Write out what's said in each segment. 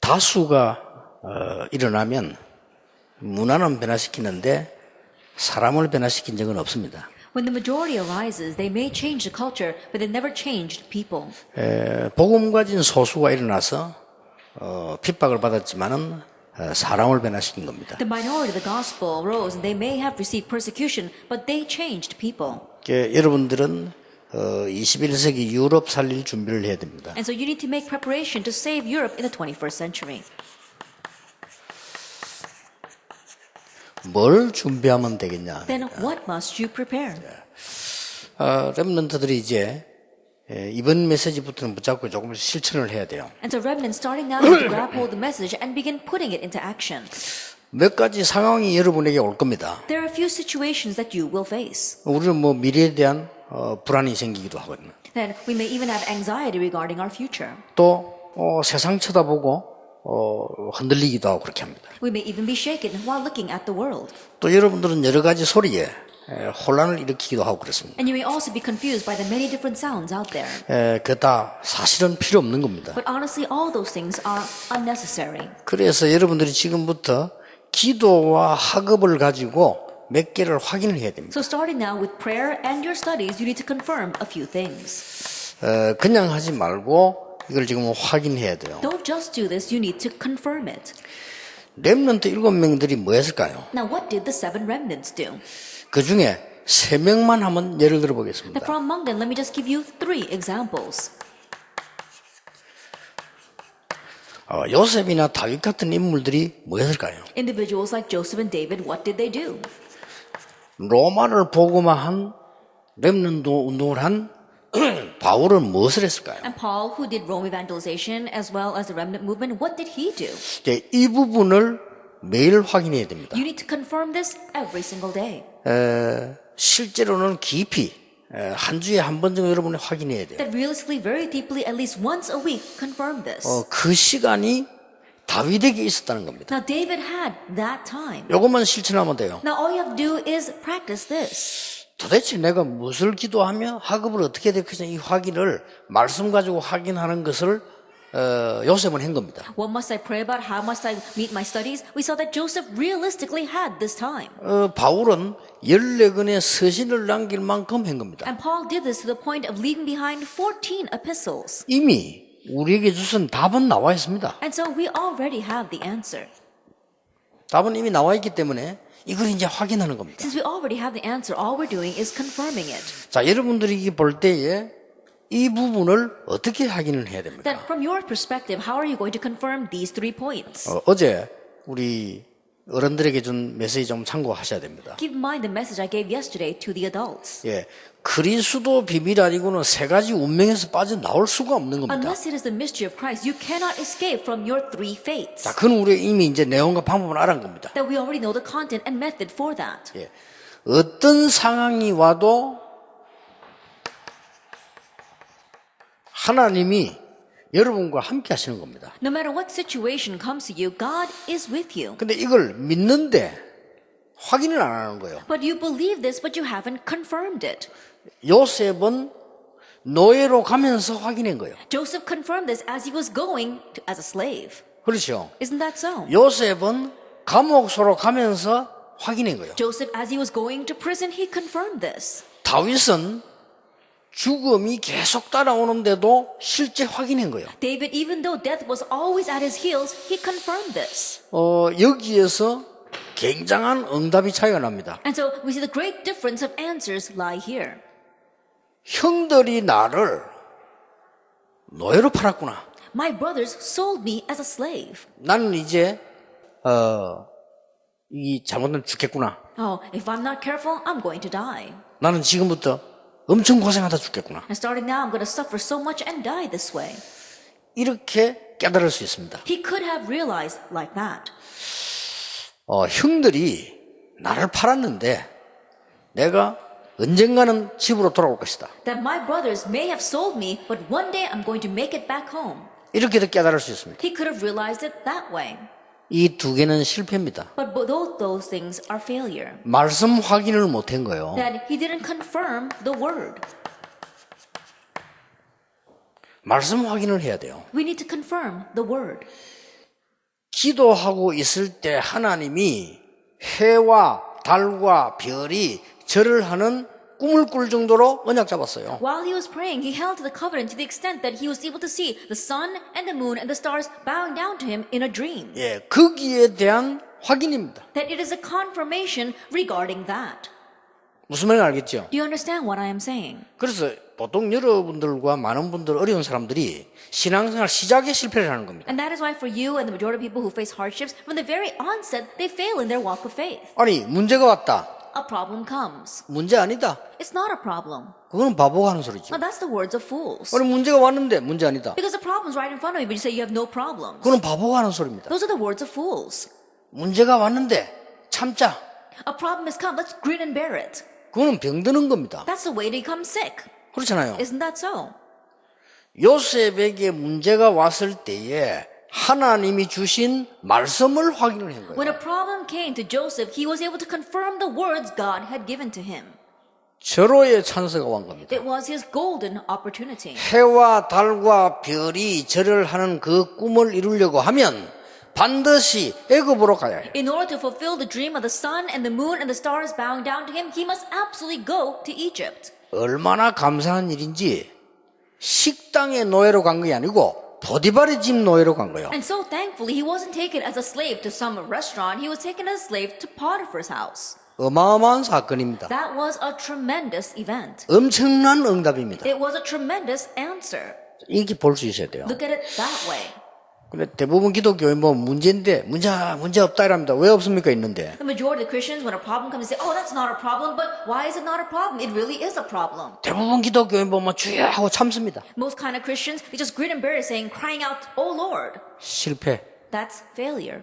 다수가 일어나면 문화는 변화시키는데 사람을 변화시킨 적은 없습니다. When the majority arises, they may change the culture, but they never changed people. 복음 가진 소수가 일어나서 핍박을 받았지만은 사람을 변화시킨 겁니다. The minority of the gospel rose, and they may have received persecution, but they changed people. 여러분들은 21세기 유럽 살릴 준비를 해야 됩니다. And so you need to make preparation to save Europe in the 21st century. 뭘 준비하면 되겠냐? Then what must you prepare? 렘넌트들이 이제 이번 메시지부터는 붙잡고 조금 실천을 해야 돼요. And so remnants starting now to grab hold of the message and begin putting it into action. 몇 가지 상황이 여러분에게 올 겁니다. There are a few situations that you will face. 우리는 뭐 미래에 대한 불안이 생기기도 하거든요. Then we may even have anxiety regarding our future. 또 세상 쳐다보고 흔들리기도 하고 그렇게 합니다. We may even be shaken while looking at the world. 또 여러분들은 여러 가지 소리에 혼란을 일으키기도 하고 그렇습니다. And you may also be confused by the many different sounds out there. 그 다 사실은 필요 없는 겁니다. But honestly, all those things are unnecessary. 그래서 여러분들이 지금부터 기도와 학업을 가지고 몇 개를 확인을 해야 됩니다. So starting now with prayer and your studies, you need to confirm a few things. 그냥 하지 말고 이걸 지금 확인해야 돼요. Don't just do this, you need to confirm it. 렘넌트 7명들이 뭐 했을까요? Now what did the 7 remnants do? 그 중에 3명만 한번 예를 들어 Now 보겠습니다. from among them, let me just give you 3 examples. 요셉이나 다윗 같은 인물들이 뭐 했을까요? Individuals like Joseph and David, what did they do? 로마를 복음화한 렘넌트 운동을 한 바울은 무엇을 했을까요? And Paul, who did Rome evangelization as well as the remnant movement, what did he do? 이 부분을 매일 확인해야 됩니다. You need to confirm this every single day. 실제로는 깊이 한 주에 한 번 정도 여러분이 확인해야 돼요. That realistically, very deeply, at least once a week, confirm this. 그 시간이 다윗에게 있었다는 겁니다. Now David had that time. 이것만 실천하면 돼요. Now all you have to do is practice this. 도대체 내가 무엇을 기도하며 학업을 어떻게 해야 되겠냐 이 확인을 말씀 가지고 확인하는 것을 요셉은 한 겁니다. What must I pray about? How must I meet my studies? We saw that Joseph realistically had this time. 바울은 14권의 서신을 남길 만큼 한 겁니다. And Paul did this to the point of leaving behind 14 epistles. 이미 우리에게 주신 답은 나와 있습니다. And so we already have the answer. 답은 이미 나와 있기 때문에 이걸 이제 확인하는 겁니다. Since we already have the answer, all we're doing is confirming it. 자, 여러분들이 볼 때에 이 부분을 어떻게 확인을 해야 됩니까? Then from your perspective, how are you going to confirm these 3 points? 어제 우리 어른들에게 준 메시지 좀 참고하셔야 됩니다. Keep in mind the message I gave yesterday to the adults. 그리스도 비밀 아니고는 3가지 운명에서 빠져나올 수가 없는 겁니다. Unless it is the mystery of Christ, you cannot escape from your 3 fates. 자, 그건 우리 이미 이제 내용과 방법을 알은 겁니다. That we already know the content and method for that. 어떤 상황이 와도 하나님이 여러분과 함께 하시는 겁니다. No matter what situation comes to you, God is with you. 근데 이걸 믿는데 확인을 안 하는 거예요. But you believe this, but you haven't confirmed it. 요셉은 노예로 가면서 확인한 거예요. Joseph confirmed this as he was going as a slave. 그렇죠. Isn't that so? 요셉은 감옥소로 가면서 확인한 거예요. Joseph, as he was going to prison, he confirmed this. 다윗은 죽음이 계속 따라오는데도 실제 확인한 거예요. David, even though death was always at his heels, he confirmed this. 여기에서 굉장한 응답이 차이가 납니다. And so we see the great difference of answers lie here. 형들이 나를 노예로 팔았구나. My brothers sold me as a slave. 나는 이제 이 잘못하면 죽겠구나. Oh, if I'm not careful, I'm going to die. 나는 지금부터 엄청 고생하다 죽겠구나. And starting now, I'm going to suffer so much and die this way. 이렇게 깨달을 수 있습니다. He could have realized like that. 형들이 나를 팔았는데 내가 언젠가는 집으로 돌아올 것이다. That my brothers may have sold me, but one day I'm going to make it back home. 이렇게도 깨달을 수 있습니다. He could have realized it that way. 이 2개는 실패입니다. But both those things are failure. 말씀 확인을 못한 거예요. That he didn't confirm the word. 말씀 확인을 해야 돼요. We need to confirm the word. 기도하고 있을 때 하나님이 해와 달과 별이 절을 하는 꿈을 꿀 정도로 언약 잡았어요. While he was praying, he held to the covenant to the extent that he was able to see the sun and the moon and the stars bowing down to him in a dream. 예, 거기에 대한 확인입니다. That it is a confirmation regarding that. 무슨 말인지 알겠죠? Do you understand what I am saying? 그래서 보통 여러분들과 많은 분들 어려운 사람들이 신앙생활 시작에 실패를 하는 겁니다. And that is why for you and the majority of people who face hardships, from the very onset, they fail in their walk of faith. 아니 문제가 왔다. A problem comes. 문제 아니다. It's not a problem. 그거는 바보가 하는 소리죠. Well, that's the words of fools. 아니 문제가 왔는데 문제 아니다. Because the problem's right in front of you, but you say you have no problems. 그거는 바보가 하는 소리입니다. Those are the words of fools. 문제가 왔는데 참자. A problem has come. Let's grin and bear it. 그거는 병드는 겁니다. That's the way to become sick. 그렇잖아요. Isn't that so? 요셉에게 문제가 왔을 때에 하나님이 주신 말씀을 확인을 한 When 거예요. a problem came to Joseph, he was able to confirm the words God had given to him. 절호의 찬스가 온 겁니다. It was his golden opportunity. 해와 달과 별이 절을 하는 그 꿈을 이루려고 하면 반드시 애굽으로 가야 해요. In order to fulfill the dream of the sun and the moon and the stars bowing down to him, he must absolutely go to Egypt. 얼마나 감사한 일인지 식당의 노예로 간 게 아니고 보디발의 집 노예로 간 거예요. And so thankfully, he wasn't taken as a slave to some restaurant. He was taken as a slave to Potiphar's house. 어마어마한 사건입니다. That was a tremendous event. 엄청난 응답입니다. It was a tremendous answer. 이렇게 볼 수 있어야 돼요. Look at it that way. 근데 대부분 기독교에 뭐 문제인데 문제 없다 이랍니다. 왜 없습니까? 있는데. The majority of Christians, when a problem comes, they say, oh, that's not a problem. But why is it not a problem? It really is a problem. 대부분 기독교에 보면 주여 하고 참습니다. Most kind of Christians, they just grin and bear it, saying, crying out, oh Lord. 실패. That's failure.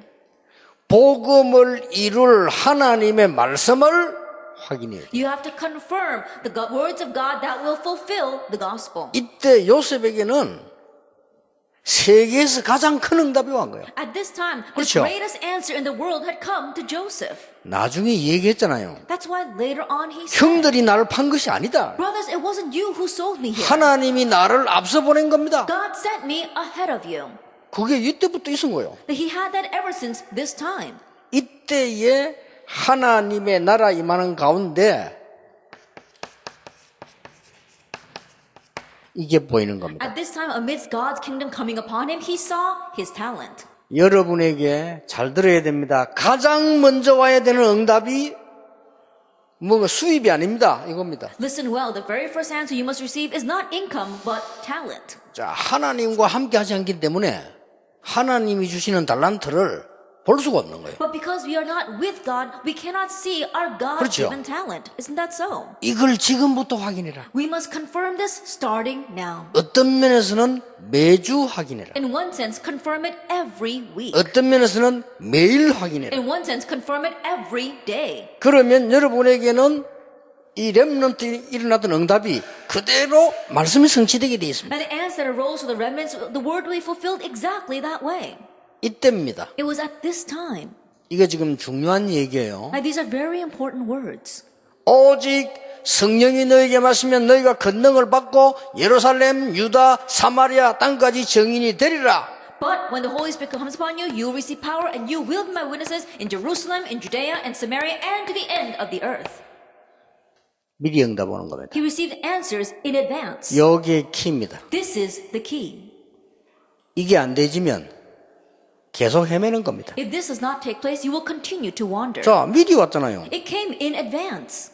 복음을 이룰 하나님의 말씀을 확인해요. You have to confirm the words of God that will fulfill the gospel. 이때 요셉에게는 세계에서 가장 큰 응답이 온 거예요. At this time, the 그렇죠. greatest answer in the world had come to Joseph. 나중에 얘기했잖아요. That's why later on he said, 형들이 나를 판 것이 아니다. brothers, it wasn't you who sold me here. 하나님이 나를 앞서 보낸 겁니다. God sent me ahead of you. 그게 이때부터 있은 거예요. That he had that ever since this time. 이때에 하나님의 나라 임하는 가운데 이게 보이는 겁니다. At this time, amidst God's kingdom coming upon him, he saw his talent. 여러분에게 잘 들어야 됩니다. 가장 먼저 와야 되는 응답이 뭔가 수입이 아닙니다. 이겁니다. Listen well, the very first answer you must receive is not income, but talent. 자, 하나님과 함께 하지 않기 때문에 하나님이 주시는 달란트를 볼 수가 없는 거예요. But because we are not with God, we cannot see our God-given talent. Isn't that so? 이걸 지금부터 확인해라. We must confirm this starting now. 어떤 면에서는 매주 확인해라. In one sense, confirm it every week. 어떤 면에서는 매일 확인해라. In one sense, confirm it every day. 그러면 여러분에게는 이 렘넌트 일어났던 응답이 그대로 말씀이 성취되게 되어 있습니다. And the answer that arose for the remnants, the word will be fulfilled exactly that way. 이때입니다. It was at this time. 이거 지금 중요한 얘기예요. Now, these are very important words. 오직 성령이 너에게 마시면 너희가 권능을 받고 예루살렘, 유다, 사마리아 땅까지 증인이 되리라. But when the Holy Spirit comes upon you, you will receive power and you will be my witnesses in Jerusalem, in Judea, and Samaria, and to the end of the earth. 미리 응답 오는 겁니다. He received answers in advance. 여기에 키입니다. This is the key. 이게 안 되지면 계속 헤매는 겁니다. If this does not take place, you will continue to wander. 자, 미리 왔잖아요. It came in advance.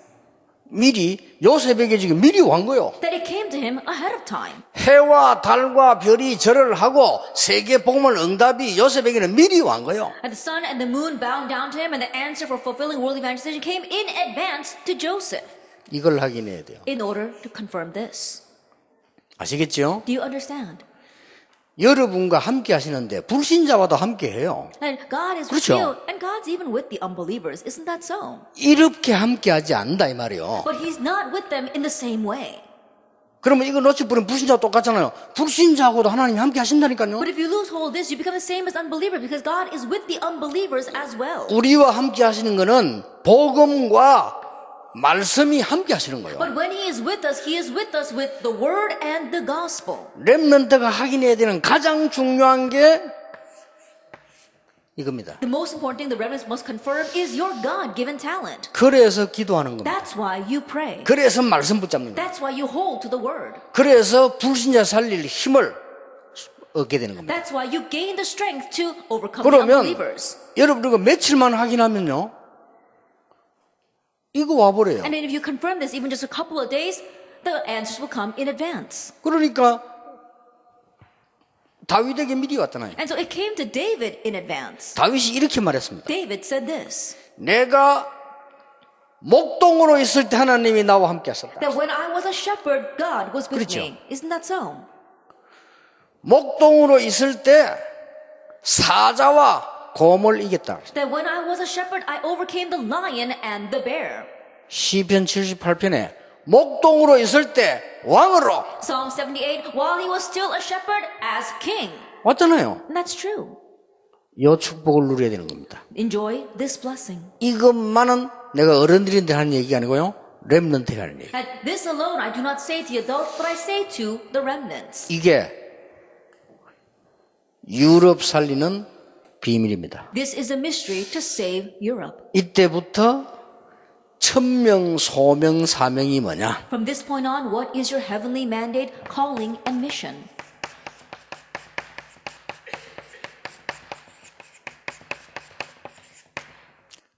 미리 요셉에게 지금 미리 온 거요. That it came to him ahead of time. 해와 달과 별이 절을 하고 세계 복음을 응답이 요셉에게는 미리 온 거요. And the sun and the moon bowed down to him, and the answer for fulfilling world evangelization came in advance to Joseph. 이걸 확인해야 돼요. In order to confirm this. 아시겠죠? Do you understand? 여러분과 함께 하시는데 불신자와도 함께 해요. And God is 그렇죠. with you, and God's even with the unbelievers. Isn't that so? 이렇게 함께 하지 않는다 이 말이에요. But He's not with them in the same way. 그러면 이거 놓쳐버리면 불신자와 똑같잖아요. 불신자하고도 하나님이 함께 하신다니까요. But if you lose hold of this, you become the same as unbelievers because God is with the unbelievers as well. 우리와 함께 하시는 거는 복음과 말씀이 함께 하시는 거예요. But when He is with us with the Word and the Gospel. 렘넌트가 확인해야 되는 가장 중요한 게 이겁니다. The most important thing the remnants must confirm is your God-given talent. 그래서 기도하는 겁니다. That's why you pray. 그래서 말씀 붙잡는 거예요. That's why you hold to the Word. 그래서 불신자 살릴 힘을 얻게 되는 겁니다. That's why you gain the strength to overcome the 그러면 unbelievers. 여러분 이거 며칠만 확인하면요, 이거 와버려요. And then if you confirm this even just a couple of days, the answers will come in advance. 그러니까 다윗에게 미리 왔잖아요. And so it came to David in advance. 다윗이 이렇게 말했습니다. David said this, 내가 목동으로 있을 때 하나님이 나와 함께 하셨다. that when I was a shepherd, God was with 그렇죠. me. Isn't that so? 목동으로 있을 때 사자와 곰을 이겼다. That when I was a shepherd, I overcame the lion and the bear. 시편 78편에 목동으로 있을 때 왕으로 Psalm 78, while he was still a shepherd, as king. 왔잖아요. And that's true. 이 축복을 누려야 되는 겁니다. Enjoy this blessing. 이것만은 내가 어른들인데 하는 얘기가 아니고요, 렘넌트가 하는 얘기. And this alone I do not say to the adults, but I say to the remnants. 이게 유럽 살리는 비밀입니다. This is a mystery to save Europe. 이때부터 천명, 소명, 사명이 뭐냐? From this point on, what is your heavenly mandate, calling, and mission?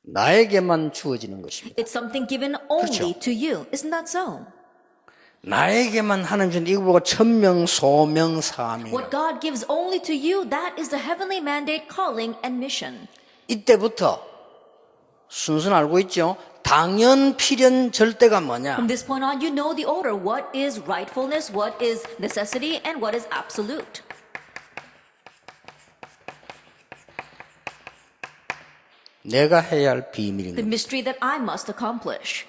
나에게만 주어지는 것입니다. It's something given only 그렇죠. to you. Isn't that so? 나에게만 하는 줄 이거 보고 천명, 소명, 사명. What God gives only to you, that is the heavenly mandate, calling, and mission. 이때부터 순서는 알고 있죠? 당연, 필연, 절대가 뭐냐? From this point on, you know the order. What is rightfulness, what is necessity, and what is absolute. 내가 해야 할 비밀인 The 겁니다. mystery that I must accomplish.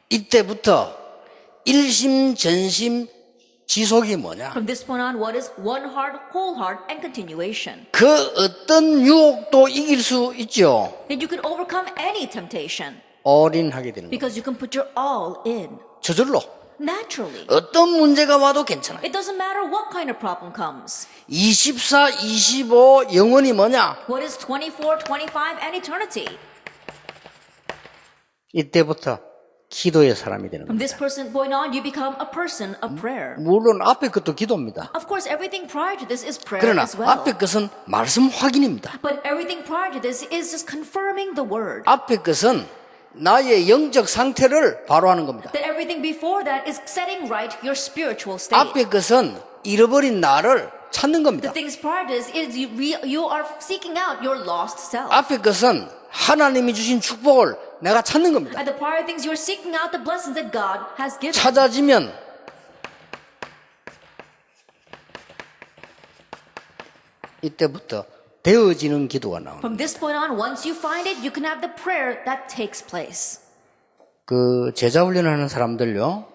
이때부터 일심, 전심, 지속이 뭐냐? From this point on, what is one heart, whole heart, and continuation. 그 어떤 유혹도 이길 수 있죠. That you can overcome any temptation 올인하게 되는 거예요. because you can put your all in. 저절로. Naturally. 어떤 문제가 와도 괜찮아요. It doesn't matter what kind of problem comes. 24, 25 영원이 뭐냐? What is 24, 25, and eternity? 이때부터 기도의 사람이 되는 From 겁니다. this point on, you become a person of prayer. 물론 앞에 것도 기도입니다. Of course, everything prior to this is prayer 그러나 as well. 앞에 것은 말씀 확인입니다. But everything prior to this is just confirming the word. 앞에 것은 나의 영적 상태를 바로 하는 겁니다. That everything before that is setting right your spiritual state. 앞에 것은 잃어버린 나를 찾는 The 겁니다. things prior to this is you are seeking out your lost self. 앞에 것은 하나님이 주신 축복을 내가 찾는 겁니다. And the prior things you're seeking out the blessings that God has given. 찾아지면 이때부터 되어지는 기도가 나옵니다. From this point on, once you find it, you can have the prayer that takes place. 그 제자 훈련하는 사람들요,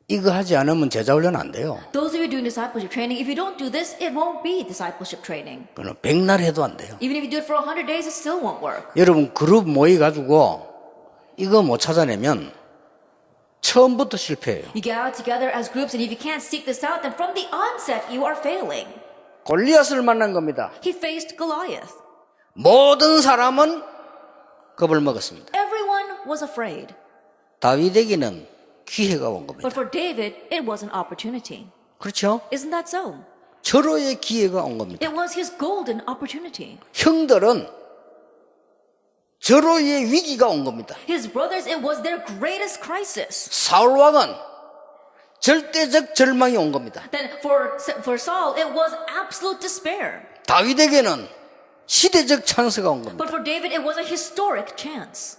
이거 하지 않으면 제자 훈련 안 돼요. Those of you doing discipleship training, if you don't do this, it won't be discipleship training. 그건 백날 해도 안 돼요. Even if you do it for 100 days, it still won't work. 여러분 그룹 모여가지고 이거 못 찾아내면 처음부터 실패해요. You get out together as groups, and if you can't seek this out, then from the onset, you are failing. 골리앗을 만난 겁니다. He faced Goliath. 모든 사람은 겁을 먹었습니다. Everyone was afraid. 다윗에게는 기회가 온 겁니다. But for David, it was an opportunity. 그렇죠? Isn't that so? 절호의 기회가 온 겁니다. It was his golden opportunity. 형들은 절호의 위기가 온 겁니다. His brothers, it was their greatest crisis. 사울 왕은 절대적 절망이 온 겁니다. Then for Saul, it was absolute despair. 다윗에게는 시대적 찬스가 온 겁니다. But for David, it was a historic chance.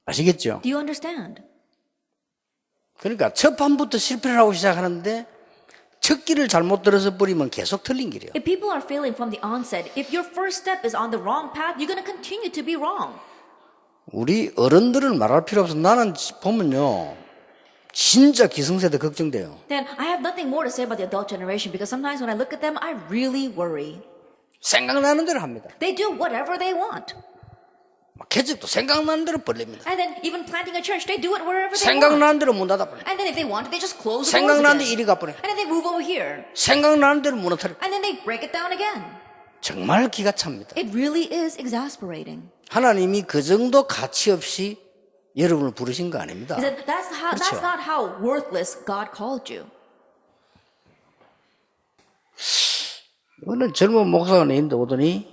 아시겠죠? Do you understand? 그러니까 첫 판부터 실패를 하고 시작하는데 첫 길을 잘못 들어서 버리면 계속 틀린 길이에요. If people are failing from the onset, if your first step is on the wrong path, you're going to continue to be wrong. 우리 어른들을 말할 필요 없어. 나는 보면요, 진짜 기성세대 걱정돼요. Then I have nothing more to say about the adult generation because sometimes when I look at them, I really worry. 생각나는 대로 합니다. They do whatever they want. 개척도 생각나는 대로 벌립니다. And then even planting a church, they do it wherever they want. 생각나는 대로 문 닫아버려요. And then if they want it, they just close the doors 생각나는 데 again. 이리 가버려요. And then they move over here. 생각나는 대로 무너뜨려요. And then they break it down again. 정말 기가 찹니다. It really is exasperating. 하나님이 그 정도 가치 없이 여러분을 부르신 거 아닙니다. He said, that's not how worthless God called you. 어느 젊은 목사가 내인데 오더니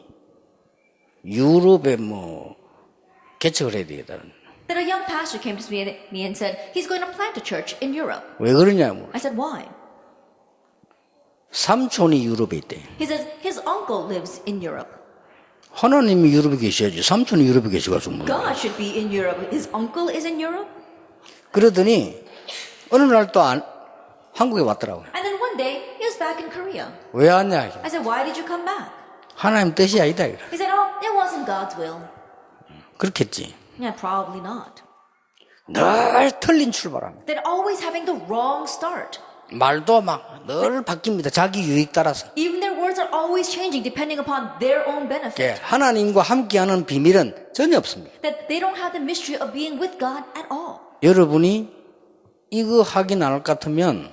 유럽에 개척을 해야 되겠다는. That a young pastor came to me and said, he's going to plant a church in Europe. 왜 그러냐면 I said, why? 삼촌이 유럽에 있대. He says, his uncle lives in Europe. 하나님이 유럽에 계셔야지 삼촌이 유럽에 계셔가지고 God should be in Europe. His uncle is in Europe? 그러더니 어느 날 또 한국에 왔더라고요. And then one day, he was back in Korea. 왜 왔냐? I said, why did you come back? 하나님 뜻이 아니다. He said, oh, it wasn't God's will. 그렇겠지. Yeah, probably not. 늘 틀린 출발합니다. They're always having the wrong start. 말도 막 늘 바뀝니다. 자기 유익 따라서. Even their words are always changing depending upon their own benefit. 예, 하나님과 함께하는 비밀은 전혀 없습니다. That they don't have the mystery of being with God at all. 여러분이 이거 하긴 안 할 것 같으면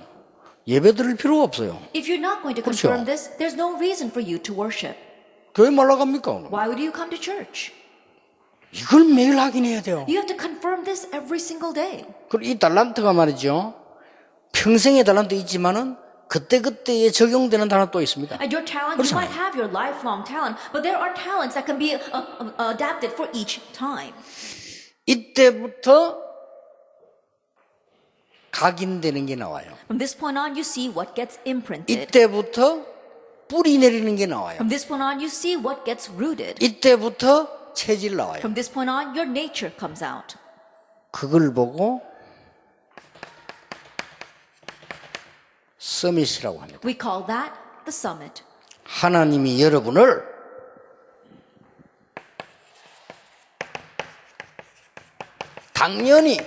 예배 드릴 필요가 없어요. If you're not going to 그렇죠. confirm this, there's no reason for you to worship. 교회 말라 갑니까 오늘? Why would you come to church? 이걸 매일 하긴 해야 돼요. You have to confirm this every single day. 그리고 이 달란트가 말이죠. 평생의 달란트 있지만은 그때그때에 적용되는 달란트 또 있습니다. And your talent, you might have your lifelong talent, but there are talents that can be adapted for each time. 이때부터 각인되는 게 나와요. From this point on, you see what gets imprinted. 이때부터 뿌리 내리는 게 나와요. From this point on, you see what gets rooted. 이때부터 체질 나와요. From this point on, your nature comes out. 그걸 보고 서밋이라고 합니다. We call that the summit. 하나님이 여러분을 당연히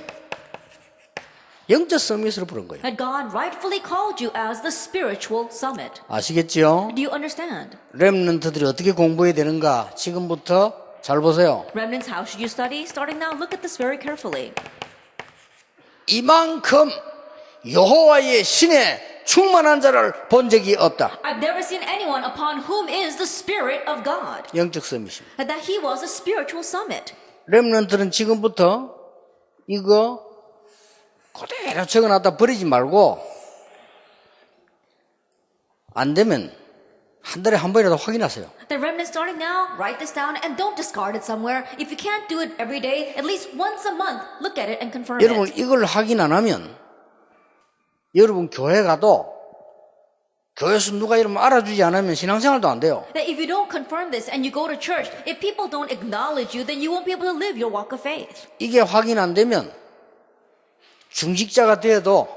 영적 서밋으로 부른 거예요. That God rightfully called you as the spiritual summit. 아시겠죠? Do you understand? 렘넌트들이 어떻게 공부해야 되는가 지금부터 잘 보세요. Remnants, how should you study? Starting now, look at this very carefully. 이만큼 여호와의 신에 충만한 자를 본 적이 없다. I've never seen anyone upon whom is the Spirit of God. 영적 서밋입니다. That he was a spiritual summit. 렘넌트는 지금부터 이거 그대로 적어놨다 버리지 말고 안 되면 한 달에 한 번이라도 확인하세요. The remnants starting now, write this down and don't discard it somewhere. If you can't do it every day, at least once a month, look at it and confirm 여러분 it. 이걸 확인 안 하면 여러분 교회 가도 교회에서 누가 이러면 알아주지 않으면 신앙생활도 안 돼요. That if you don't confirm this and you go to church, if people don't acknowledge you, then you won't be able to live your walk of faith. 이게 확인 안 되면 중직자가 되어도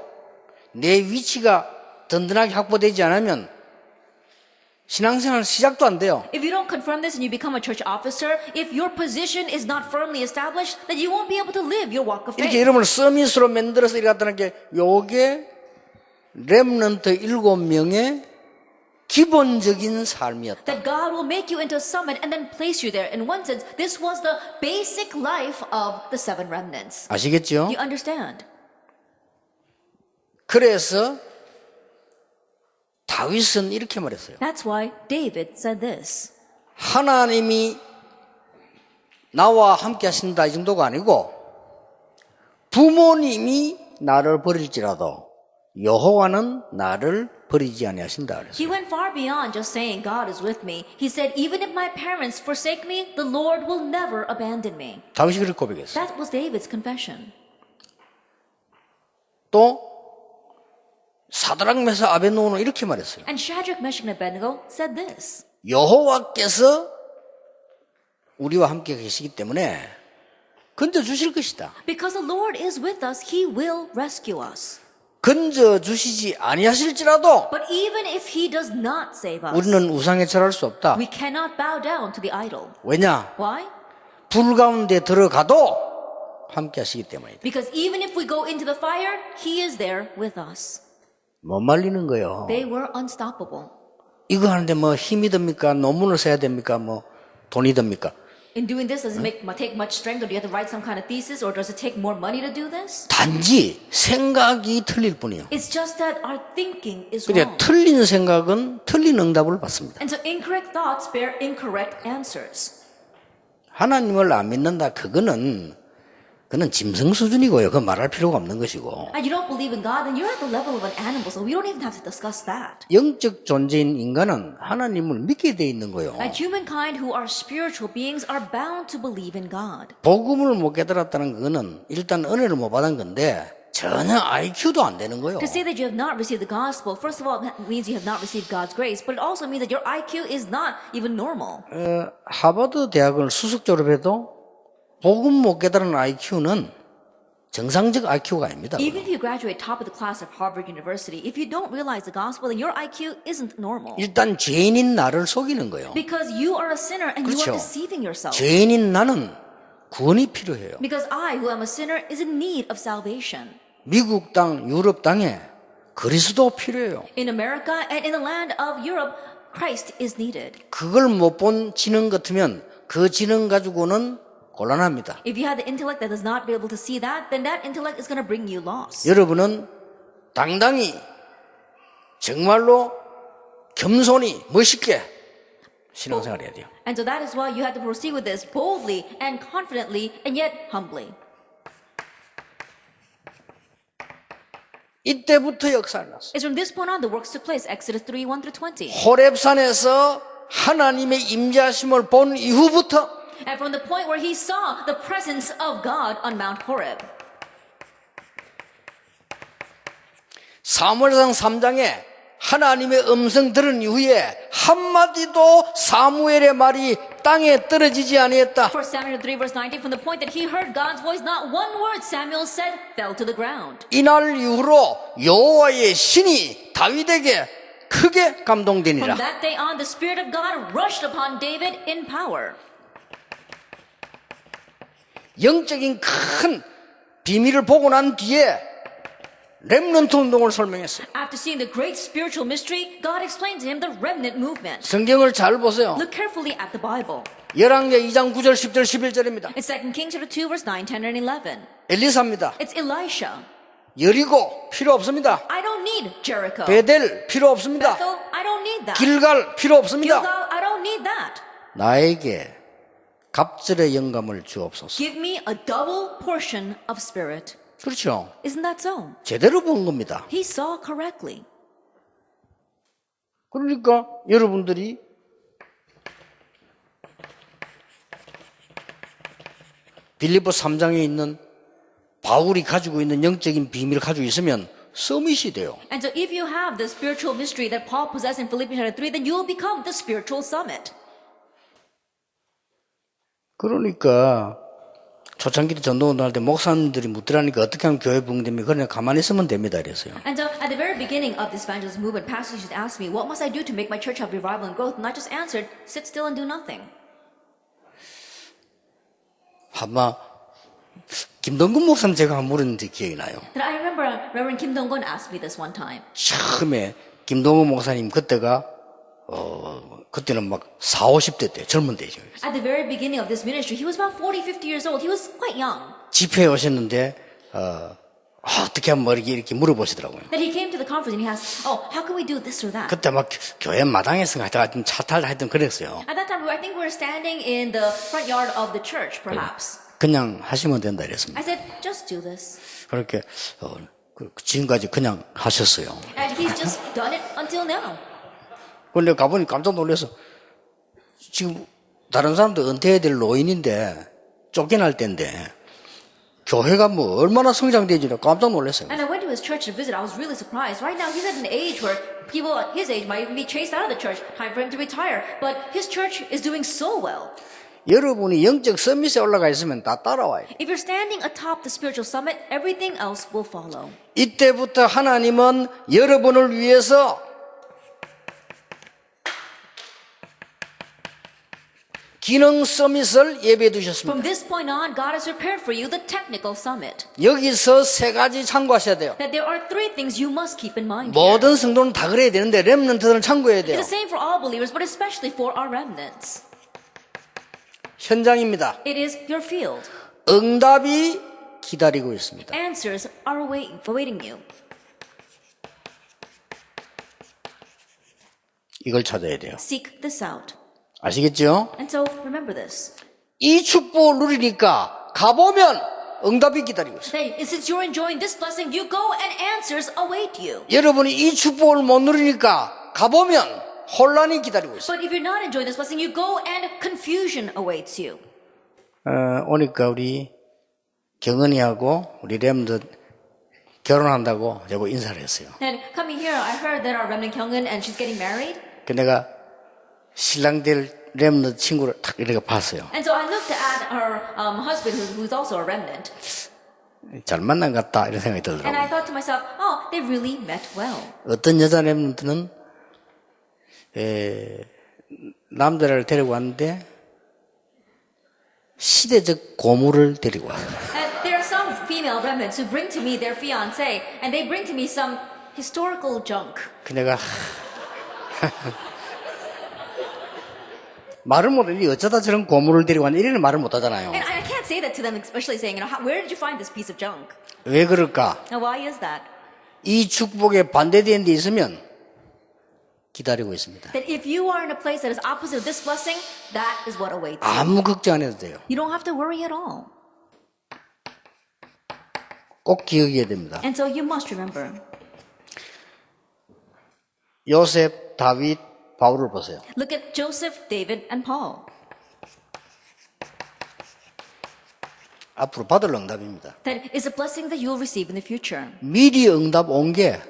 내 위치가 든든하게 확보되지 않으면 신앙생활 시작도 안 돼요. If you don't confirm this and you become a church officer, if your position is not firmly established, then you won't be able to live your walk of 이렇게 faith. 여러분을 서밋으로 만들어서 이렇게 갖다는 게 요게 렘넌트 7명의 기본적인 삶이었다. That God will make you into a summit and then place you there. In one sense, this was the basic life of the seven remnants. 아시겠죠? You understand? 그래서 다윗은 이렇게 말했어요. That's why David said this. 하나님이 나와 함께 하신다 이 정도가 아니고 부모님이 나를 버릴지라도 여호와는 나를 버리지 아니하신다 그랬어요. He went far beyond just saying God is with me. He said, even if my parents forsake me, the Lord will never abandon me. 다윗이 그렇게 고백했어요. That was David's confession. 또 사드락 메사 아벤노고는 이렇게 말했어요. And Shadrach, Meshach, and Abednego said this. 여호와께서 우리와 함께 계시기 때문에 건져 주실 것이다. Because the Lord is with us, He will rescue us. 건져 주시지 아니하실지라도 But even if He does not save us, 우리는 우상에 절할 수 없다. we cannot bow down to the idol. 왜냐? Why? 불 가운데 들어가도 함께 하시기 때문이다. Because even if we go into the fire, He is there with us. 못 말리는 거예요. They were unstoppable. 이거 하는데 뭐 힘이 듭니까? 논문을 써야 됩니까? 뭐 돈이 듭니까? In doing this, does it take much strength, or do you have to write some kind of thesis, or does it take more money to do this? 단지 생각이 틀릴 뿐이에요. It's just that our thinking is 근데 wrong. 틀린 생각은 틀린 응답을 받습니다. And so incorrect thoughts bear incorrect answers. 하나님을 안 믿는다. 그거는 짐승 수준이고요. 그건 말할 필요가 없는 것이고. And you don't believe in God, then you're at the level of an animal, so we don't even have to discuss that. 영적 존재인 인간은 하나님을 믿게 돼 있는 거예요. And humankind who are spiritual beings are bound to believe in God. 복음을 못 깨달았다는 그거는 일단 은혜를 못 받은 건데 전혀 IQ도 안 되는 거예요. To say that you have not received the gospel, first of all, it means you have not received God's grace, but it also means that your IQ is not even normal. 하버드 대학을 수석 졸업해도 복음 못 깨달은 IQ는 정상적 IQ가 아닙니다. Even if you graduate top of the class at Harvard University, if you don't realize the gospel, then your IQ isn't normal. 일단 죄인인 나를 속이는 거예요. Because you are a sinner and you 그렇죠. are deceiving yourself. 죄인인 나는 구원이 필요해요. Because I, who am a sinner, is in need of salvation. 미국 땅, 유럽 땅에 그리스도 필요해요. In America and in the land of Europe, Christ is needed. 그걸 못 본 지능 같으면 그 지능 가지고는 곤란합니다. If you have the intellect that does not be able to see that, then that intellect is going to bring you loss. 여러분은 당당히 정말로 겸손히 멋있게 신앙생활 해야 돼요. And so that is why you have to proceed with this boldly and confidently and yet humbly. 이때부터 역사가 났어요. It's from this point on the works took place, Exodus 3:1-20. 호렙산에서 하나님의 임재하심을 본 이후부터 And from the point where he saw the presence of God on Mount Horeb. 사무엘상 3장에 하나님의 음성 들은 이후에 한마디도 사무엘의 말이 땅에 떨어지지 아니했다. 1 Samuel 3:19, from the point that he heard God's voice, not one word Samuel said fell to the ground. 이날 이후로 여호와의 신이 다윗에게 크게 감동되니라. From that day on, the Spirit of God rushed upon David in power. 영적인 큰 비밀을 보고 난 뒤에 렘넌트 운동을 설명했어요. After seeing the great spiritual mystery, God explained to him the remnant movement. 성경을 잘 보세요. Look carefully at the Bible. 열왕기하 2장 9절 10절 11절입니다. It's 2 Kings chapter 2 verse 9, 10, and 11. 엘리사입니다. It's Elisha. 여리고 필요 없습니다. I don't need Jericho. 베델 필요 없습니다. Bethel, I don't need that. 길갈 필요 없습니다. Gilgal, I don't need that. 나에게 갑절의 영감을 주옵소서. Give me a double portion of spirit. 그렇죠. Isn't that so? 제대로 본 겁니다. He saw correctly. 그러니까 여러분들이 빌립보 3장에 있는 바울이 가지고 있는 영적인 비밀을 가지고 있으면 서밋이 돼요. And so if you have the spiritual mystery that Paul possessed in Philippians chapter 3, then you will become the spiritual summit. 그러니까 초창기 때 전도운동 할 때 목사님들이 묻더라니까 어떻게 하면 교회 부흥됩니까? 그냥 가만히 있으면 됩니다. 이랬어요. And so at the very beginning of this evangelism movement, pastors used to ask me, what must I do to make my church have revival and growth? And I just answered, sit still and do nothing. 아마 김동근 목사님 제가 한번 물었는데 기억이 나요. And I remember Reverend Kim Dong-gun asked me this one time. 처음에 김동근 목사님 그때가 그때는 막 40, 50대 때 젊은 때죠. At the very beginning of this ministry, he was about 40, 50 years old. He was quite young. 집회에 오셨는데 어떻게 하면 이렇게 물어보시더라고요. Then he came to the conference and he asked, oh, how can we do this or that? 그때 막 교회 마당에서 하여튼 차 탈다 하여튼 그랬어요. At that time, I think we were standing in the front yard of the church, perhaps. 그냥 하시면 된다 이랬습니다. I said, just do this. 그렇게 지금까지 그냥 하셨어요. And he's just done it until now. 근데 가보니 깜짝 놀라서 지금 다른 사람도 은퇴해야 될 노인인데 쫓겨날 때인데 교회가 뭐 얼마나 성장되지라 깜짝 놀랐어요. And I went to his church to visit. I was really surprised. Right now, he's at an age where people at his age might even be chased out of the church. Time for him to retire. But his church is doing so well. 여러분이 영적 서밋에 올라가 있으면 다 따라와요. If you're standing atop the spiritual summit, everything else will follow. 이때부터 하나님은 여러분을 위해서 기능 서밋을 예배해 두셨습니다. From this point on, God has prepared for you the technical summit. 여기서 세 가지 참고하셔야 돼요. That there are three things you must keep in mind. 모든 성도는 다 그래야 되는데 렘넌트들은 참고해야 돼요. It's the same for all believers, but especially for our remnants. 현장입니다. It is your field. 응답이 기다리고 있습니다. Answers are awaiting you. 이걸 찾아야 돼요. Seek this out. 아시겠죠? And so remember this. 이 축복을 누리니까 가보면 응답이 기다리고 있어요. Hey, since you're enjoying this blessing, you go and answers await you. 여러분이 이 축복을 못 누리니까 가보면 혼란이 기다리고 있어요. But if you're not enjoying this blessing, you go and confusion awaits you. 오니까 우리 경은이하고 우리 렘넌트 결혼한다고 저보고 인사를 했어요. And coming here, I heard that our remnant Kyungin and she's getting married. 그 내가 신랑 될 렘넌트 친구를 딱 이렇게 봤어요. And so I looked at her husband, who's also a remnant. 잘 만난 것 같다 이런 생각이 And I 들더라고요. thought to myself, oh, they really met well. 어떤 여자 렘넌트는 남자를 데리고 왔는데 시대적 고물을 데리고 와요. And there are some female remnants who bring to me their fiancé, and they bring to me some historical junk. 그 내가 말을 못해. 어쩌다 저런 고물을 데리고 왔냐 이런 말을 못하잖아요. And I can't say that to them, especially saying, where did you find this piece of junk? 왜 그럴까? Now, why is that? 이 축복에 반대되는 데 있으면 기다리고 있습니다. That if you are in a place that is opposite of this blessing, that is what awaits you. 아무 걱정 안 해도 돼요. You don't have to worry at all. 꼭 기억해야 됩니다. And so you must remember. 요셉, 다윗, 바울을 보세요. Look at Joseph, David, and Paul. 앞으로 받을 응답입니다. That is a blessing that you will receive in the future. 미리 응답 온 게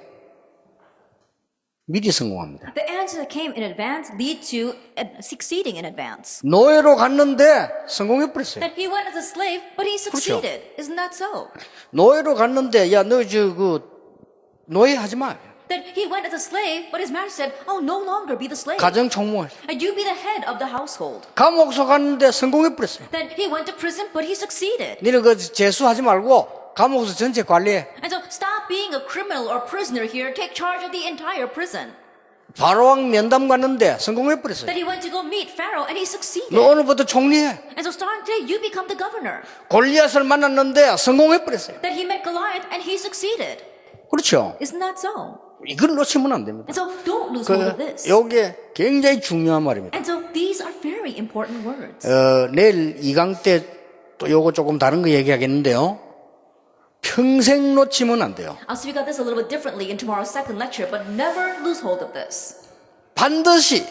미리 성공합니다. The answer that came in advance lead to succeeding in advance. 노예로 갔는데 성공해버렸어요. That he went as a slave, but he succeeded. Isn't that so? 노예로 갔는데 야 너 노예 하지 마. That he went as a slave, but his master said, oh, no longer be the slave. 가정 총무. And you be the head of the household. 감옥소 갔는데 성공해버렸어요. Then he went to prison, but he succeeded. 너는 그 재수하지 말고 감옥소 전체 관리해. And so stop being a criminal or prisoner here. Take charge of the entire prison. 바로왕 면담 갔는데 성공해버렸어요. That he went to go meet Pharaoh, and he succeeded. 너 오늘부터 총리해. And so starting today, you become the governor. 골리앗을 만났는데 성공해버렸어요. That he met Goliath, and he succeeded. 그렇죠. Isn't that so? 이걸 놓치면 안 됩니다. And so don't lose hold of this. 요게 굉장히 중요한 말입니다. And so these are very important words. 내일 2강 때 또 요거 조금 다른 거 얘기하겠는데요. 평생 놓치면 안 돼요. I'll speak of this a little bit differently in tomorrow's second lecture, but never lose hold of this. 반드시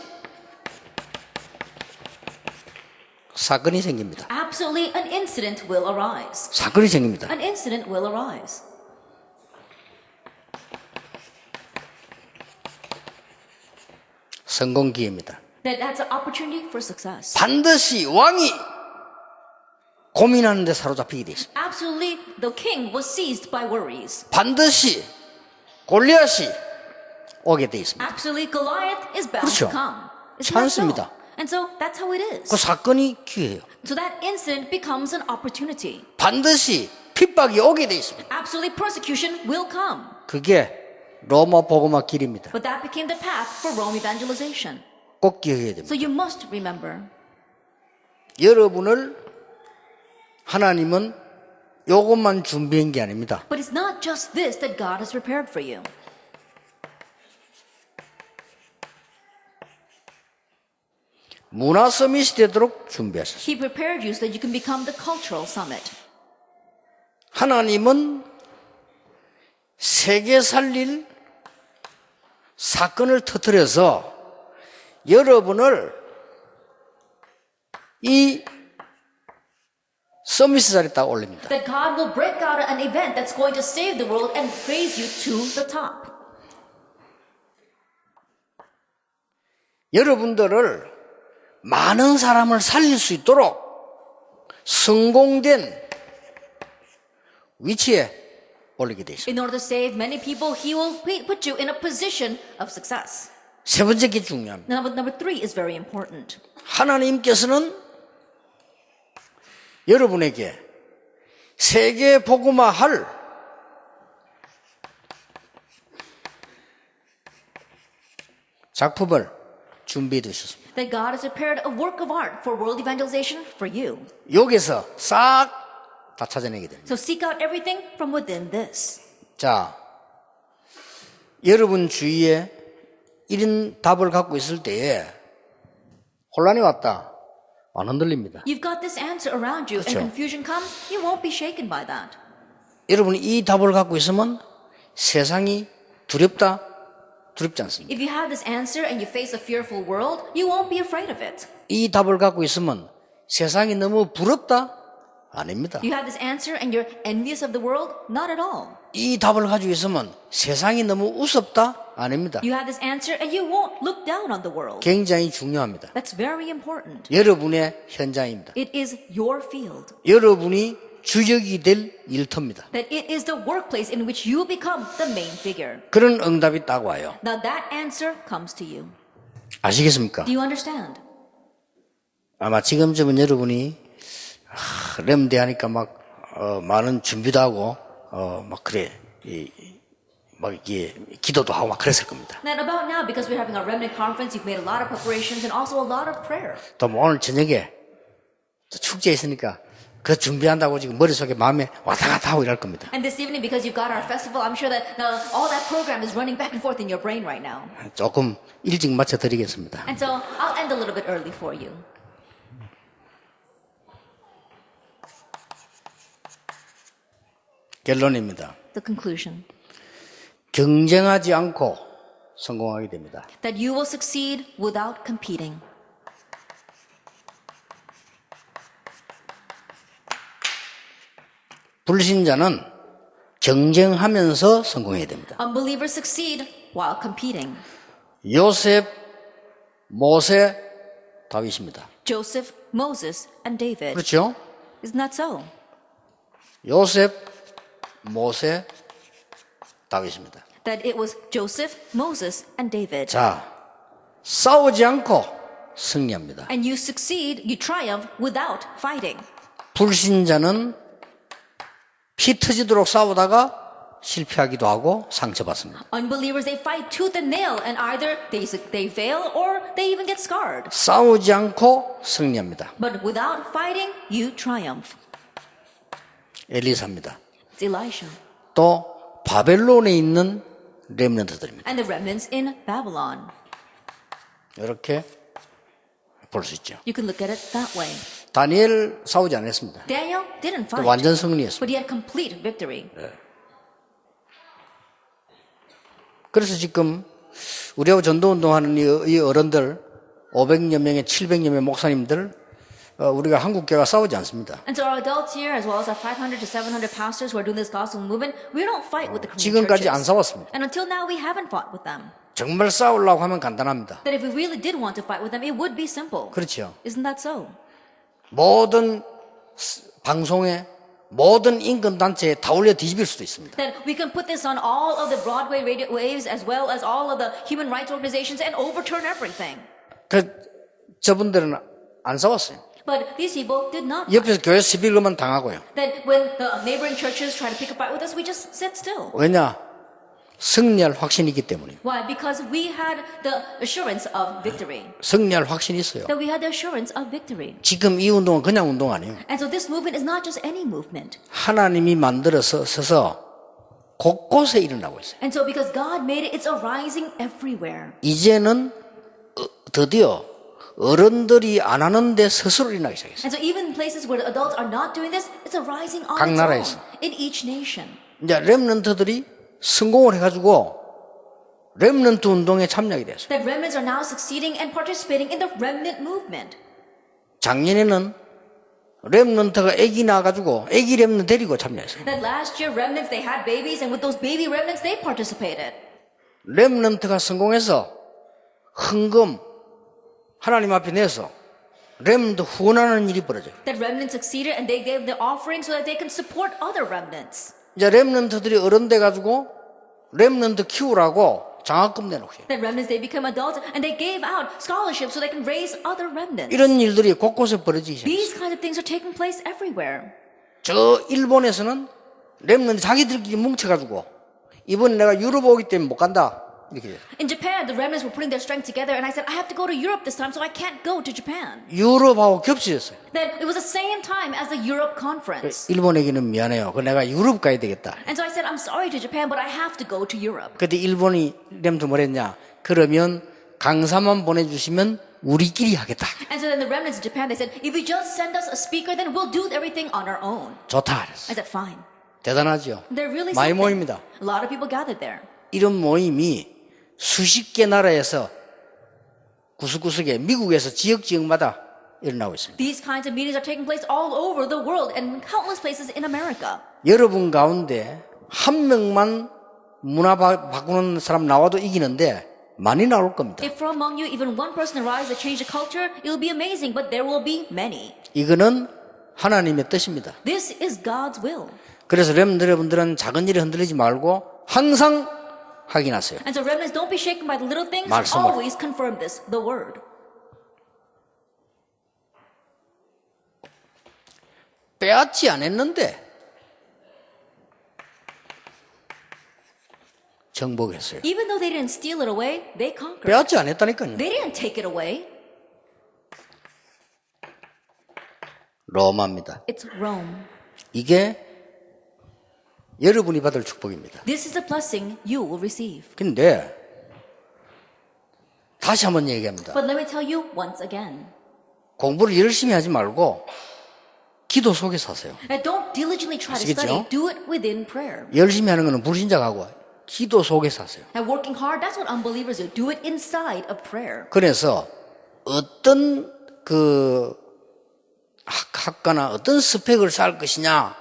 사건이 생깁니다. Absolutely, an incident will arise. 사건이 생깁니다. An incident will arise. 성공 기회입니다. That's an opportunity for success. 반드시 왕이 고민하는 데 사로잡히게 돼 있습니다. Absolutely, the king was seized by worries. 반드시 골리앗이 오게 돼 있습니다. Absolutely, Goliath is bound 그렇죠. to come. Isn't that so? 찬스입니다. And so that's how it is. 그 사건이 기회예요. So that incident becomes an opportunity. 반드시 핍박이 오게 돼 있습니다. Absolutely, persecution will come. 그게 로마 복음화 길입니다. But that became the path for Rome evangelization. 꼭 기억해야 됩니다. So you must remember. 여러분을 하나님은 이것만 준비한 게 아닙니다. But it's not just this that God has prepared for you. 문화 서밋이 되도록 준비하셨어요. He prepared you so that you can become the cultural summit. 하나님은 세계 살릴 사건을 터뜨려서 여러분을 이 서밋 자리에 딱 올립니다. That God will break out an event that's going to save the world and raise you to the top. 여러분들을 많은 사람을 살릴 수 있도록 성공된 위치에 올리게 되어 있습니다. In order to save many people, He will put you in a position of success. 세 번째 게 중요합니다. Number three is very important. 하나님께서는 여러분에게 세계 복음화할 작품을 준비해 두셨습니다. That God has prepared a work of art for world evangelization for you. 여기서 싹 다 찾아내게 됩니다. So seek out everything from within this. 자, 여러분 주위에 이런 답을 갖고 있을 때에 혼란이 왔다. 안 흔들립니다. You've got this answer around you, 그렇죠. and confusion comes, you won't be shaken by that. 여러분이 이 답을 갖고 있으면 세상이 두렵다? 두렵지 않습니다. If you have this answer and you face a fearful world, you won't be afraid of it. 이 답을 갖고 있으면 세상이 너무 부럽다? 아닙니다. You have this answer and you're envious of the world? Not at all. 이 답을 가지고 있으면 세상이 너무 우습다? 아닙니다. You have this answer and you won't look down on the world. 굉장히 중요합니다. That's very important. 여러분의 현장입니다. It is your field. 여러분이 주역이 될 일터입니다. That it is the workplace in which you become the main figure. 그런 응답이 딱 와요. Now that answer comes to you. 아시겠습니까? Do you understand? 아마 지금쯤은 여러분이 렘대 하니까 막 많은 준비도 하고 막 그래 막 이게 기도도 하고 막 그랬을 겁니다. And about now, because we're having our remnant conference, you've made a lot of preparations and also a lot of prayer. 또 오늘 저녁에 또 축제 있으니까 그 준비한다고 지금 머릿속에 마음에 왔다 갔다 하고 이럴 겁니다. And this evening, because you've got our festival, I'm sure that all that program is running back and forth in your brain right now. 조금 일찍 맞춰 드리겠습니다. And so I'll end a little bit early for you. 결론입니다. The conclusion. 경쟁하지 않고 성공하게 됩니다. That you will succeed without competing. 불신자는 경쟁하면서 성공해야 됩니다. Unbelievers succeed while competing. 요셉, 모세, 다윗입니다. Joseph, Moses, and David. 그렇죠? Isn't that so? 요셉, 모세, 다윗입니다. That it was Joseph, Moses, and David. 자, 싸우지 않고 승리합니다. And you succeed, you triumph without fighting. 불신자는 피 터지도록 싸우다가 실패하기도 하고 상처받습니다. Unbelievers, they fight tooth and nail, and either they fail or they even get scarred. 싸우지 않고 승리합니다. But without fighting, you triumph. 엘리사입니다. It's Elisha. 또 바벨론에 있는 렘넌트들입니다. And the remnants in Babylon. 이렇게 볼 수 있죠. You can look at it that way. 다니엘 싸우지 않았습니다. Daniel didn't 또 fight, 완전 승리했습니다. but he had complete victory. 그래서 지금 우리하고 전도운동하는 이 어른들 500여 명의 700여 명의 목사님들 우리가 한국교회가 싸우지 않습니다. And so our adults here, as well as our 500 to 700 pastors who are doing this gospel movement, we don't fight with the Korean 지금까지 안 churches. 싸웠습니다. And until now, we haven't fought with them. 정말 싸우려고 하면 간단합니다. That if we really did want to fight with them, it would be simple. 그렇죠. Isn't that so? 모든 방송에 모든 인권단체에 다 올려 뒤집일 수도 있습니다. That we can put this on all of the Broadway radio waves as well as all of the human rights organizations and overturn everything. 저분들은 안 싸웠어요. But these people did not. 옆에서 교회 시비르만 당하고요. That when the neighboring churches try to pick a fight with us, we just sit still. 왜냐? 승리할 확신이 있기 때문에. Why? Because we had the assurance of victory. 승리할 확신이 있어요. That we had the assurance of victory. 지금 이 운동은 그냥 운동 아니에요. And so this movement is not just any movement. 하나님이 만들어서 서서 곳곳에 일어나고 있어요. And so because God made it, it's arising everywhere. 이제는 드디어 어른들이 안 하는데 스스로 일어나기 시작했어요. And so even in places where the adults are not doing this, it's arising on 각 its 나라에서. own in each nation. 이제 렘넌트들이 성공을 해가지고 렘넌트 운동에 참여하게 됐어요. That remnants are now succeeding and participating in the remnant movement. 작년에는 렘넌트가 아기 낳아가지고 아기 렘넌트 데리고 참여했어요. That last year remnants, they had babies, and with those baby remnants, they participated. 렘넌트가 성공해서 헌금 하나님 앞에 내서 렘넌트 후원하는 일이 벌어져요. That remnants succeeded and they gave the offering so that they can support other remnants. 이제 렘넌트들이 어른 돼가지고 렘넌트 키우라고 장학금 내놓으세요. That remnants, they become adults and they gave out scholarships so they can raise other remnants. 이런 일들이 곳곳에 벌어지기 시작해요. These kind of things are taking place everywhere. 저 일본에서는 렘넌트 자기들끼리 뭉쳐가지고 이번에 내가 유럽 오기 때문에 못 간다. 이렇게 돼요. In Japan, the remnants were putting their strength together, and I said, I have to go to Europe this time, so I can't go to Japan. 유럽하고 겹쳐졌어요. Then it was the same time as the Europe conference. 일본에게는 미안해요. 그 내가 유럽 가야 되겠다. And so I said, I'm sorry to Japan, but I have to go to Europe. 그때 일본이 렘트 뭐랬냐? 그러면 강사만 보내주시면 우리끼리 하겠다. And so then the remnants in Japan, they said, if you just send us a speaker, then we'll do everything on our own. 좋다. 그랬어요. I said, fine. 대단하죠. They're really 많이 something. 모입니다. A lot of people gathered there. 이런 모임이 수십 개 나라에서 구석구석에 미국에서 지역마다 일어나고 있습니다. These kinds of meetings are taking place all over the world and in countless places in America. 여러분 가운데 한 명만 문화 바꾸는 사람 나와도 이기는데 많이 나올 겁니다. If from among you even one person arises to change the culture, it will be amazing, but there will be many. 이거는 하나님의 뜻입니다. This is God's will. 그래서 여러분들은 작은 일에 흔들리지 말고 항상 확인하세요. And so remnants, don't be shaken by the little things. 말씀을. Always confirm this, the word. 빼앗지 않았는데 정복했어요. Even though they didn't steal it away, they conquered. 빼앗지 않았다니까요. They didn't take it away. 로마입니다. It's Rome. 이게 여러분이 받을 축복입니다. This is a blessing you will receive. 근데 다시 한번 얘기합니다. But let me tell you once again. 공부를 열심히 하지 말고 기도 속에 사세요. And don't diligently try to 아시겠죠? study. Do it within prayer. 열심히 하는 것은 불신자하고 기도 속에 사세요. And working hard, that's what unbelievers do. Do it inside of prayer. 그래서 어떤 그 학과나 어떤 스펙을 쌓을 것이냐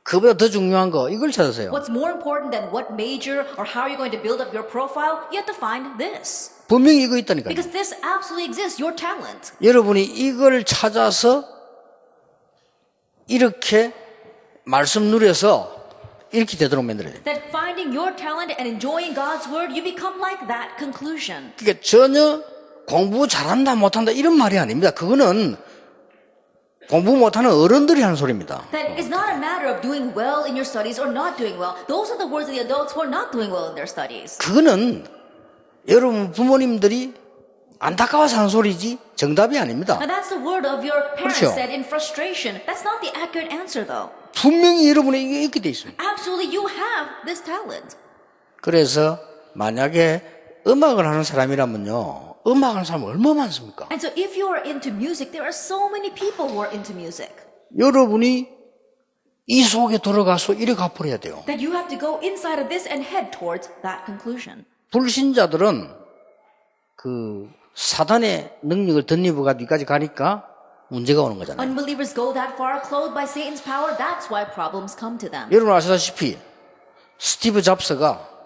그보다 더 중요한 거 이걸 찾으세요. What's more important than what major or how you're going to build up your profile? You have to find this. 분명히 이거 있다니까요. Because this absolutely exists, your talent. 여러분이 이걸 찾아서 이렇게 말씀 누려서 이렇게 되도록 만들어야 돼요. That finding your talent and enjoying God's word, you become like that conclusion. 그러니까 전혀 공부 잘한다 못한다 이런 말이 아닙니다. 그거는 공부 못하는 어른들이 하는 소리입니다. That it's not a matter of doing well in your studies or not doing well. Those are the words of the adults who are not doing well in their studies. 그거는 여러분 부모님들이 안타까워서 하는 소리지 정답이 아닙니다. And that's the word of your parents 그렇죠. said in frustration. That's not the accurate answer though. 분명히 여러분이 이게 있게 돼 있습니다. Absolutely, you have this talent. 그래서 만약에 음악을 하는 사람이라면요. 음악하는 사람 얼마나 많습니까? And so if you are into music, there are so many people who are into music. 여러분이 이 속에 들어가서 이래 갚아야 돼요. That you have to go inside of this and head towards that conclusion. 불신자들은 그 사단의 능력을 덧입어가 뒤까지 가니까 문제가 오는 거잖아요. Unbelievers go that far, clothed by Satan's power. That's why problems come to them. 여러분 아시다시피 스티브 잡스가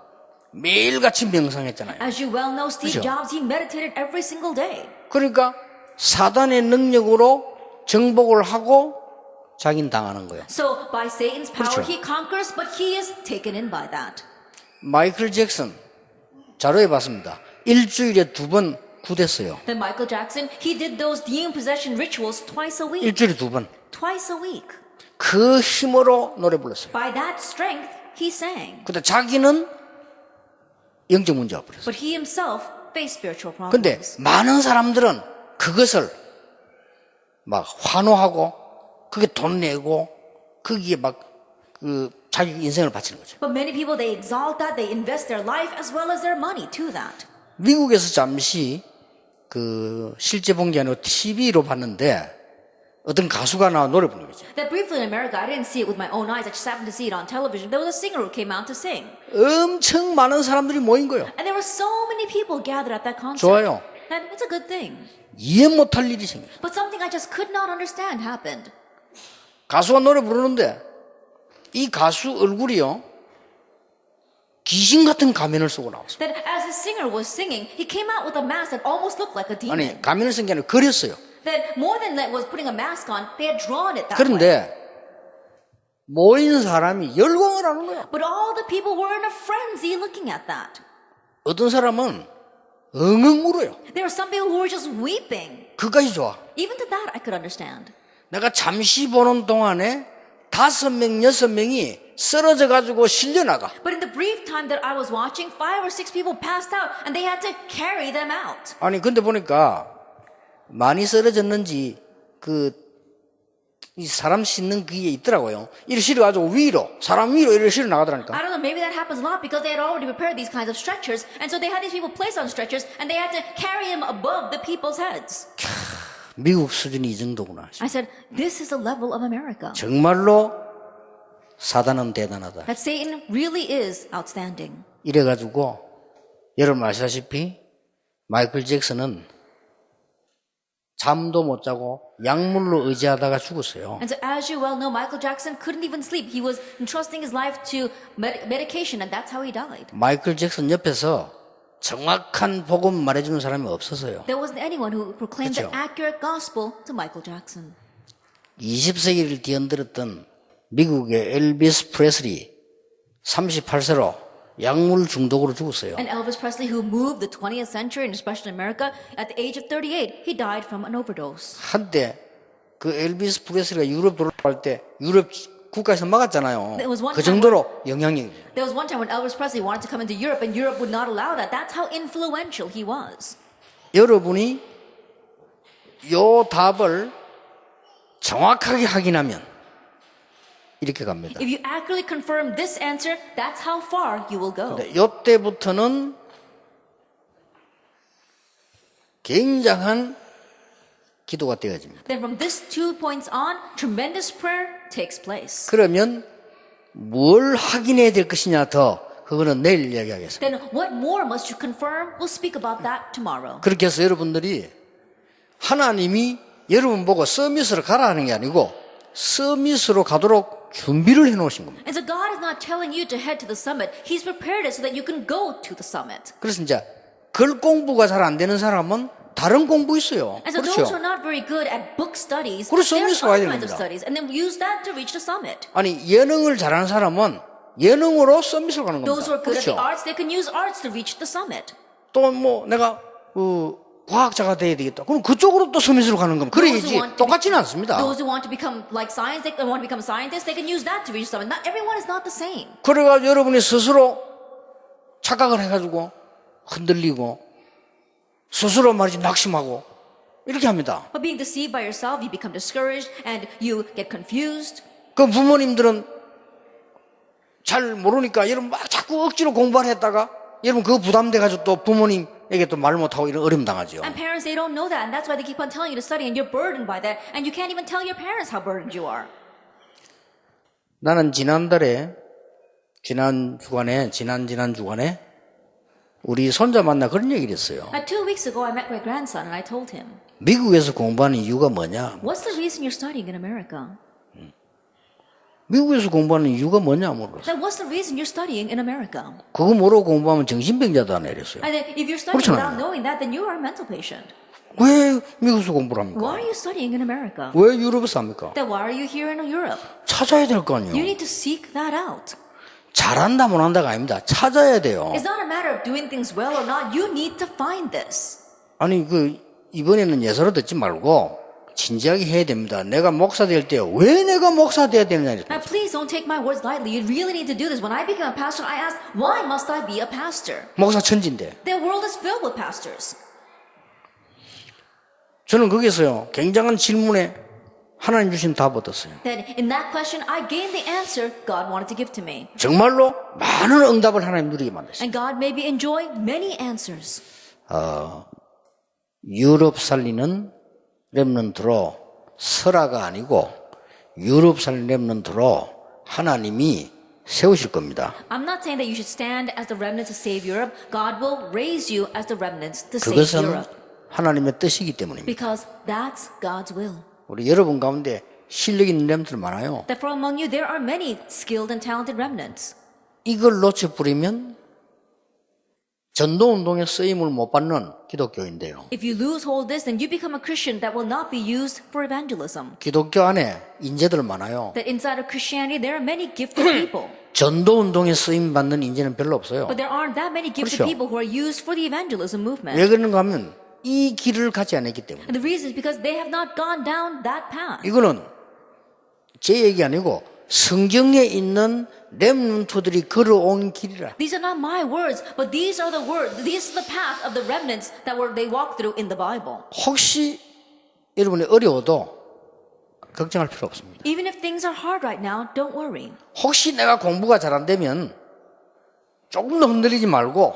매일같이 명상했잖아요. As you well know, Steve 그죠? Jobs, he meditated every single day. 그러니까 사단의 능력으로 정복을 하고 자기는 당하는 거예요. So by Satan's power, 그렇죠. he conquers, but he is taken in by that. 마이클 잭슨 자료해 봤습니다. 일주일에 2번 구됐어요. Then Michael Jackson, he did those demon possession rituals twice a week. 일주일에 2번. Twice a week. 그 힘으로 노래 불렀어요. By that strength, he sang. 근데 자기는 영적 문제가 버렸어요. But he himself faced spiritual problems. 근데 많은 사람들은 그것을 막 환호하고 그게 돈 내고 거기에 막 그 자기 인생을 바치는 거죠. But many people, they exalt that, they invest their life as well as their money to that. 미국에서 잠시 그 실제 본 게 아니고 TV로 봤는데 어떤 가수가 나와 노래 부르는 거죠. That briefly in America, I didn't see it with my own eyes. I just happened to see it on television. There was a singer who came out to sing. 엄청 많은 사람들이 모인 거예요. And there were so many people gathered at that concert. 좋아요. And it's a good thing. 이해 못할 일이 생겼어요. But something I just could not understand happened. 가수가 노래 부르는데 이 가수 얼굴이요 귀신 같은 가면을 쓰고 나왔어요. That as the singer was singing, he came out with a mask that almost looked like a demon. 아니 가면을 쓴 게 아니라 그렸어요. That more than that was putting a mask on, they had drawn it that way. 그런데 모인 사람이 열광을 하는 거야. But all the people were in a frenzy looking at that. 어떤 사람은 엉엉 울어요. There were some people who were just weeping. 그까지 좋아. Even to that, I could understand. 내가 잠시 보는 동안에 5명, 6명이 쓰러져 가지고 실려나가. But in the brief time that I was watching, 5 or 6 people passed out and they had to carry them out. 아니 근데 보니까 많이 쓰러졌는지 이 사람 싣는 그게 있더라고요. 이를 실어가지고 위로 사람 위로 이를 실어 나가더라니까. I don't know, maybe that happens a lot because they had already prepared these kinds of stretchers, and so they had these people placed on stretchers, and they had to carry them above the people's heads. 미국 수준이 이 정도구나. I said, this is the level of America. 정말로 사단은 대단하다. That Satan really is outstanding. 이래가지고 여러분 아시다시피 마이클 잭슨은 잠도 못 자고 약물로 의지하다가 죽었어요. And so as you well know, Michael Jackson couldn't even sleep. He was entrusting his life to medication, and that's how he died. 마이클 잭슨 옆에서 정확한 복음 말해주는 사람이 없었어요. There wasn't anyone who proclaimed 그렇죠. the accurate gospel to Michael Jackson. 20세기를 뒤흔들었던 미국의 엘비스 프레슬리 38세로 약물 중독으로 죽었어요. And Elvis Presley, who moved the 20th century, and especially America, at the age of 38, he died from an overdose. 한때 그 엘비스 프레슬리가 유럽 돌아갈 때 유럽 국가에서 막았잖아요. 그 정도로 영향력이. There was one time when Elvis Presley wanted to come into Europe, and Europe would not allow that. That's how influential he was. 여러분이 요 답을 정확하게 확인하면 이렇게 갑니다. If you accurately confirm this answer, that's how far you will go. 근데 요때부터는 굉장한 기도가 되어집니다. Then from this 2 points on, tremendous prayer takes place. 그러면 뭘 확인해야 될 것이냐 더 그거는 내일 이야기하겠습니다. Then what more must you confirm? We'll speak about that tomorrow. 그렇게 해서 여러분들이 하나님이 여러분 보고 서밋으로 가라 하는 게 아니고 서밋으로 가도록 준비를 해놓으신 겁니다. And so God is not telling you to head to the summit. He's prepared it so that you can go to the summit. 그래서 이제 글 공부가 잘 안 되는 사람은 다른 공부 있어요. And so those who 그렇죠? are not very good at book studies, 그래서 there are 서밋으로 가야 other kinds of 됩니다. studies, and then use that to reach the summit. 아니 예능을 잘하는 사람은 예능으로 서밋으로 가는 Those who are 겁니다. good at the 그렇죠? arts, they can use arts to reach the summit. 또 뭐 내가 과학자가 돼야 되겠다. 그럼 그쪽으로 또 서밋으로 가는 겁니다. 그래야지 똑같지는 않습니다. Those who want to become like science, they want to become scientists, they can use that to reach the summit. Not everyone is not the same. 그래가지고 여러분이 스스로 착각을 해가지고 흔들리고 스스로 말이지 낙심하고 이렇게 합니다. But being deceived by yourself, you become discouraged and you get confused. 그 부모님들은 잘 모르니까 여러분 막 자꾸 억지로 공부를 했다가 여러분 그거 부담돼가지고 또 부모님에게 또 말 못하고 이런 어려움 당하죠. And parents, they don't know that, and that's why they keep on telling you to study, and you're burdened by that, and you can't even tell your parents how burdened you are. 나는 지난달에 지난 주간에 우리 손자 만나 그런 얘기를 했어요. 2 weeks ago, I met my grandson, and I told him, 미국에서 공부하는 이유가 뭐냐? what's the reason you're studying in America? 미국에서 공부하는 이유가 뭐냐 물었어요. Then what's the reason you're studying in America? 그거 모르고 공부하면 정신병자다 이랬어요. And then if you're studying 그렇잖아요. without knowing that, then you are a mental patient. 왜 미국에서 공부를 합니까? Why are you studying in America? 왜 유럽에서 합니까? Then why are you here in Europe? 찾아야 될 거 아니에요. You need to seek that out. 잘한다 못한다가 아닙니다. 찾아야 돼요. It's not a matter of doing things well or not. You need to find this. 아니 이번에는 예서로 듣지 말고 진지하게 해야 됩니다. 내가 목사 될 때요. 왜 내가 목사 돼야 되느냐. Now, please don't take my words lightly. You really need to do this. When I became a pastor, I asked, why must I be a pastor? 목사 천지인데. The world is filled with pastors. 저는 거기서요. 굉장한 질문에 하나님 주신 답 얻었어요. Then in that question, I gained the answer God wanted to give to me. 정말로 많은 응답을 하나님 누리게 만드셨어요. And God made me enjoy many answers. 유럽 살리는 렘넌트로 설화가 아니고 유럽 살리는 렘넌트로 하나님이 세우실 겁니다. I'm not saying that you should stand as the remnants to save Europe. God will raise you as the remnants to save 그것은 Europe. 하나님의 뜻이기 때문입니다. Because that's God's will. 우리 여러분 가운데 실력 있는 렘넌트들 많아요. That for among you there are many skilled and talented remnants. 이걸 놓쳐버리면 전도운동에 쓰임을 못 받는 기독교인데요. If you lose hold of this, then you become a Christian that will not be used for evangelism. 기독교 안에 인재들 많아요. That inside of Christianity there are many gifted people. 전도운동에 쓰임 받는 인재는 별로 없어요. But there aren't that many gifted 그렇죠. people who are used for the evangelism movement. 왜 그런가 하면 이 길을 가지 않았기 때문에. And the reason is because they have not gone down that path. 이거는 제 얘기 아니고 성경에 있는 렘넌트들이 걸어온 길이라. These are not my words, but these are the words. This is the path of the remnants they walked through in the Bible. 혹시 여러분이 어려워도 걱정할 필요 없습니다. Even if things are hard right now, don't worry. 혹시 내가 공부가 잘 안 되면 조금 더 흔들리지 말고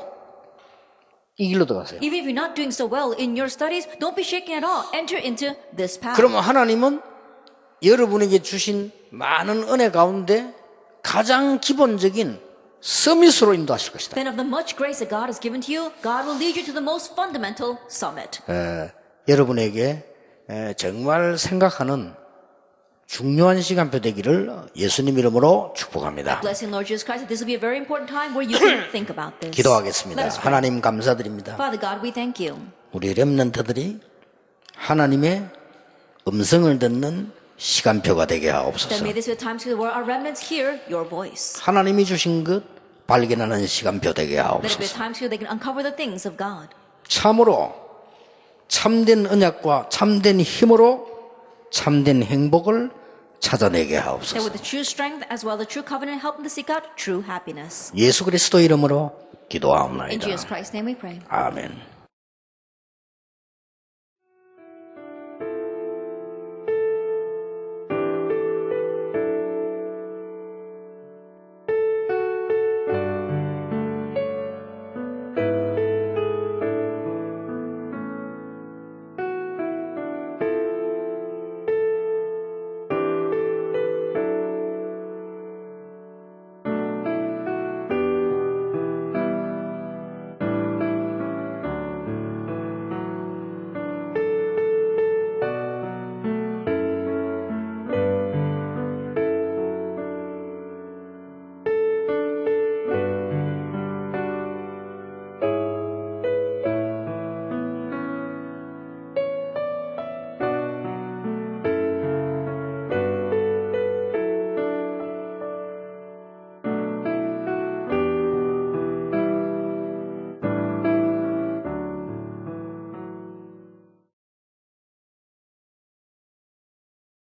이 길로 들어가세요. Even if you're not doing so well in your studies, don't be shaken at all. Enter into this path. 그러면 하나님은 여러분에게 주신 많은 은혜 가운데 가장 기본적인 서밋으로 인도하실 것이다. Then of the much grace that God has given to you, God will lead you to the most fundamental summit. 여러분에게 정말 생각하는 중요한 시간표 되기를 예수님 이름으로 축복합니다. Blessing Lord Jesus Christ, this will be a very important time where you can think about this. 기도하겠습니다. Let us pray. 하나님 감사드립니다. Father God, we thank you. 우리 렘넌트들이 하나님의 음성을 듣는 시간표가 되게 That 하옵소서. may this be a time where our remnants hear your voice. 하나님이 주신 것 발견하는 시간표 되게 That it be a 하옵소서. time where they can uncover the things of God. 참으로 참된 언약과 참된 힘으로 참된 행복을 찾아내게 That 하옵소서. with the true strength as well the true covenant help them to seek out true happiness. 예수 그리스도 이름으로 In 기도하옵나이다. Jesus Christ's name we pray. 아멘.